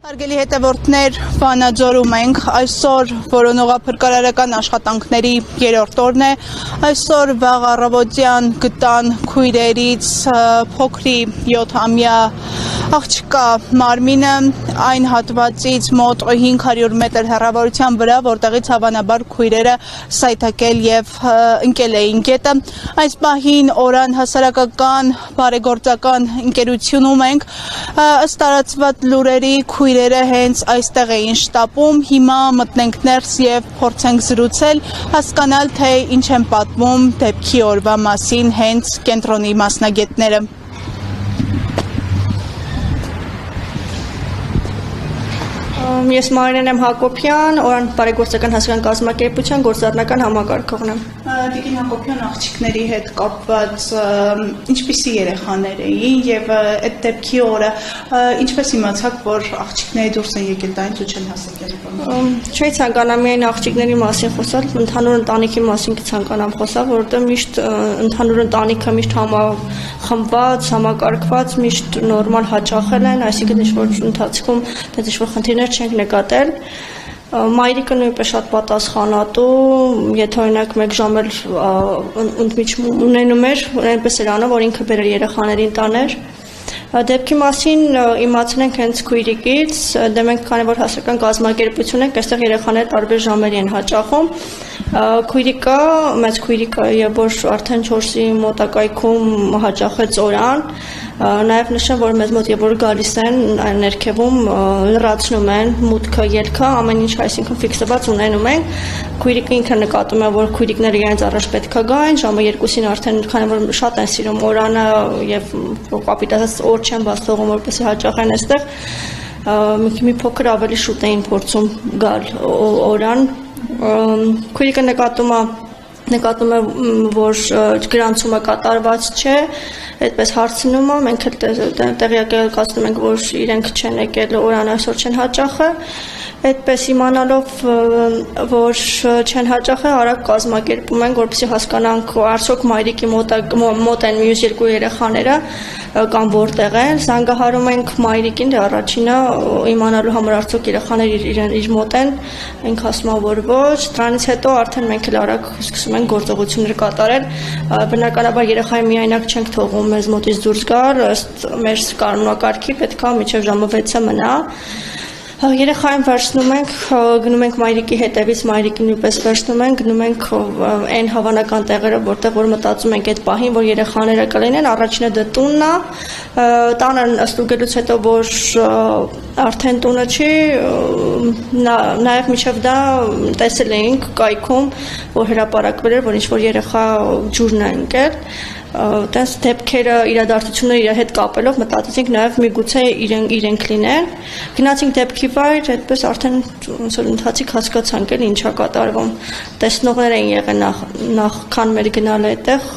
Հարգելի հետևորդներ, Վանաձորում ենք, այսօր որոնողափրկարարական աշխատանքների երրորդ օրն է, այսօր վաղ առավոտյան գտան քույրերից փոքրի 7-ամյա աղջկա մարմինը այն հատվածից մոտ 500 մետր հեռավորության վրա, որտեղից հավանաբար քույրերը սայթաքել եւ ընկել էին գետը։ Այս պահին Օրան հասարակական բարեգործական ընկերությունում ենք, ըստ տարածված լուրերի քույրերը հենց այստեղ էին շտապում, հիմա մտնենք ներս եւ փորձենք զրուցել, հասկանալ թե ինչ են պատմում դեպքի օրվա մասին հենց կենտրոնի մասնագետները։ Ես Մարինեն եմ Հակոբյան, Օրան բարեգործական հասարակական կազմակերպության գործառնական համակարգողն եմ։ Տիկին Հակոբյան, աղջիկների հետ կապված ինչպիսի երեխաներ էին եւ այդ դեպքի օրը ինչպես իմացաք, որ աղջիկները դուրս են եկել տանից ու չեն հասել գերեզմանը։ Չէի ցանկանա միայն աղջիկների մասին խոսալ, ընդհանուր ընտանիքի մասին կցանկանամ խոսալ, որովհետեւ միշտ ընդհանուր ընտանիքը միշտ խմբված, համակարգված, միշտ նորմալ հաճախել են, այսինքն ինչ-որ ընթացքում դες ինչ-որ խնդիրներ չենք նկատել։ Մայրիկը նույնպես շատ պատասխանատու, եթե օրինակ 1 ժամ էլ ընդմիջում ունենում էր, այնպես էր անում, որ ինքը բերել երեխաներին տաներ։ Դեպքի մասին իմացել ենք հենց քույրիկից, դե մենք քանի որ հասարակական կազմակերպություն ենք, այստեղ երեխաները տարբեր ժամերի են հաճախում։ Քույրիկը, մեծ քույրիկը եւ որ արդեն 4-ի մոտակայքում հաճախեց Օրան, նաև նշեմ, որ մեզ մոտ եւ որ գալիս են ներքևում լրացնում են մուտքը, ելքը, ամեն ինչ, այսինքն ֆիքսված ունենում ենք։ Քույրիկը ինքը նկատում է, որ քույրիկները իրենց առաջ պետք է գային, ժամը 2-ին արդեն քանի որ շատ են սիրում Օրանը եւ կապիտալից օր չեն բաց թողում, որպեսզի հաճախեն այստեղ, մի փոքր ավելի շուտ էին փորձում գալ Օրան։ Քույրիկը նկատում է, որ գրանցումը կատարված չէ, այդպես հարցնում է, մենք տեղեկացնում ենք, որ իրենք չեն եկել Օրան այսօր չեն հաճախել, այդպես իմանալով, որ չեն հաճախել, արագ կազմակերպում ենք, որպեսզի հասկանանք արդյոք մայրիկի մոտ են մյուս 2 երեխաները կամ որտեղ են, զանգահարում ենք մայրիկին, դե առաջինը իմանալու համար արդյոք երեխաները իր մոտ են, մենք ասում ենք, որ ոչ, դրանից հետո արդեն մենք էլ արագ սկսում ենք գործողություններ կատարել, բնականաբար երեխայի միայնակ չենք թողում մեզ մոտից դուրս գալ, ըստ մեր կանոնակարգի պետք է մինչև ժամը 6-ը մնա։ Երեխային վերցնում ենք, գնում ենք մայրիկի հետևից, մայրիկին նույնպես վերցնում ենք, գնում ենք այն հավանական տեղերը, որտեղ որ մտածում ենք այդ պահին, որ երեխաները կլինեն, առաջինը դա տունն է, տանը ստուգելուց հետո, որ արդեն տունը չի, նաև միջև դա տեսել էինք կայքում, որ հրապարակվել էր, որ ինչ-որ երեխա ջուրն է ընկել, տես դեպքերը իրադարձությունները իր հետ կապելով մտածեցինք նաև միգուցե իրենք լինեն, գնացինք դեպքի վայր, այդպես արդեն ընթացիկ հասկացանք էլ ինչա կատարվում, տեսնողներ էին եղել նախքան մեր գնալը այդտեղ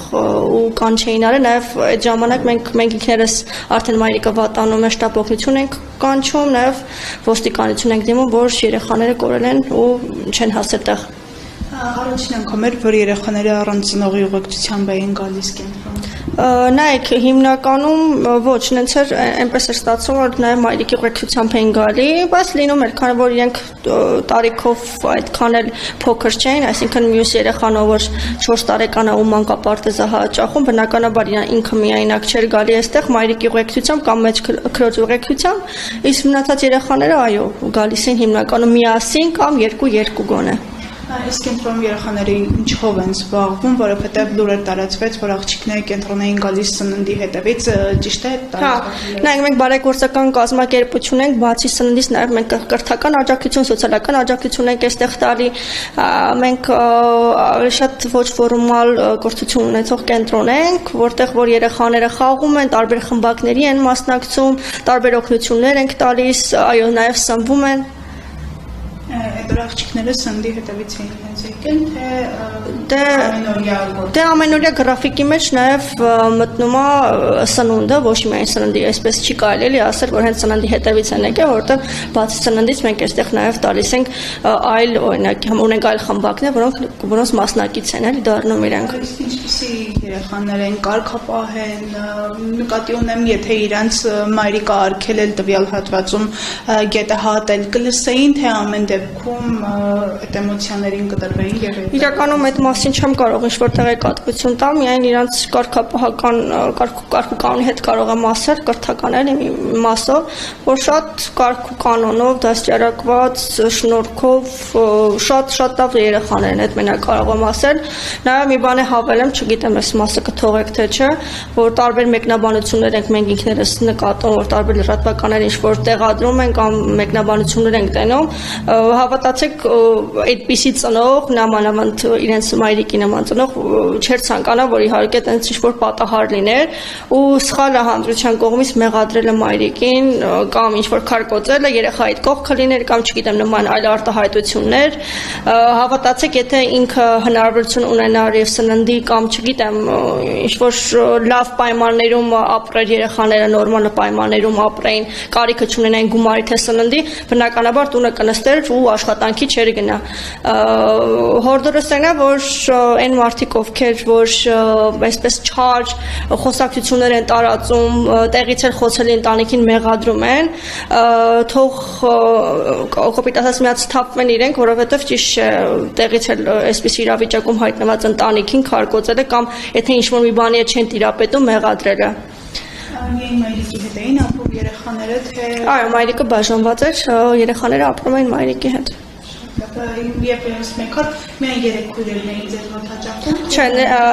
ու կան չէին արել, նաև այդ ժամանակ մենք ինքներս արդեն մայրիկը վատանում է, շտապօգնություն ենք կանչում, նաև ոստիկանություն ենք դիմում, որ երեխաները կորել են ու չեն հասել տեղ։ Առաջին անգամ էր, որ երեխաները առանց ծնողի ուղեկցությամբ էին գալիս կենտրոն։ Նայեք, հիմնականում ոչ, նենց էր այնպես էր ստացվում, որ նաև մայրիկի ուղեկցությամբ էին գալի, բայց լինում էր, քանի որ իրենք տարիքով այդքան էլ փոքր չէին, այսինքն մյուս երեխան, որ 4 տարեկան է ու մանկապարտեզ է հաճախում, բնականաբար ինքը միայնակ չէր գալի այստեղ մայրիկի ուղեկցությամբ կամ մեծ քրոջ ուղեկցությամբ, իսկ մնացած երեխաները այո, գալիս են հիմնականում միասին կամ 2 գոնե։ Իսկ կենտրոնում երեխաները ինչով են զբաղվում, որովհետև լուրեր տարածվեց, որ աղջիկները կենտրոն էին գալիս սննդի հետևից, ճիշտ է։ Նայեք, մենք բարեգործական կազմակերպություն ենք, բացի սննդից նաև մենք կրթական աջակցություն, սոցիալական աջակցություն ենք այստեղ տալի, մենք շատ ոչ ֆորմալ գործություն ունեցող կենտրոն ենք, որտեղ որ երեխաները խաղում են, տարբեր խմբակների են մասնակցում, տարբեր օգնություններ ենք տալիս, այո, նաև սնվում են։ որ աղջիկները սննդի հետևից էին հենց եկել, թե Դե ամենօրյա գրաֆիկի մեջ նաև մտնում է սնունդը, ոչ միայն սննդի, այսպես չի կարելի ասել, որ հենց սննդի հետևից են եկել, որովհետև բացի սննդից մենք այստեղ նաև տալիս ենք այլ օրինակ ունենք այլ խմբակներ, որոնց մասնակից են, էլի դառնում իրենք։ Ինչպիսի երեխաներ են, կարգապահ են, նկատի ունեմ, եթե իրանց մայրիկը արգելել տվյալ հատվածում գետը հատել, կլսեին, թե ամեն դեպքում այդ էմոցիաներին կտրվեին եւ Իրականում այդ մասին չեմ կարող ինչ-որ տեղեկատվություն տալ, միայն իրանց կարգուկանոնի հետ կարող եմ ասել, կրթական էլի մի մասով, որ շատ կարգուկանոնով, դաստիարակված, շնորհքով, շատ լավ երեխաներ են, այդ մենակ կարող եմ ասել։ Նաև մի բան է հավելեմ, չգիտեմ, այս մասը կթողեք թե չէ, որ տարբեր մեկնաբանություններ ենք մենք ինքներս նկատում, որ տարբեր լրատվականներ ինչ-որ տեղադրում են կամ մեկնաբանություններ ենք տենում, հավատացեք, այդպիսի ծնող նամանավանդ իրենց մայրիկի նման ծնող չէր ցանկանա, որ իհարկե տենց ինչ-որ պատահար լիներ ու սխալը հանրության կողմից մեղադրելը մայրիկին կամ ինչ-որ քարկոծելը երեխայի կողքը լիներ կամ չգիտեմ նման այլ արտահայտություններ, հավատացեք, եթե ինքը հնարավորություն ունենար եւ սննդի կամ չգիտեմ ինչ-որ լավ պայմաններում ապրեր երեխաները նորմալ պայմաններում ապրեին, կարիքը չունենային գումարի թե սննդի, բնականաբար տունը կնստեր ու աշխատանքի չէր գնա։ Հորդորոսն է, որ այն մարդիկ, ովքեր որ այսպես չար խոսակցություններ են տարածում, տեղից էլ խոսելի ընտանիքին մեղադրում են, թող կոպիտ ասած միած թափվեն իրենք, որովհետև ճիշտ չէ տեղից էլ այսպես իրավիճակում հայտնված ընտանիքին քարկոծելը կամ եթե ինչ-որ մի բանի չեն տիրապետում մեղադրելը։ Միայն մայրիկի հետ էին ապրում երեխաները, թե Այո, մայրիկը բաժանված էր, երեխաները ապրում էին մայրիկի հետ։ Եվ մեկ հատ միայն 3 քույրերն էին ձեզ մոտ հաճախում։ Չէ,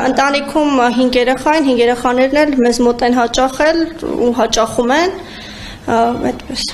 ընտանիքում 5 երեխա են, 5 երեխաներն էլ մեզ մոտ են հաճախել ու հաճախում են, այդպես։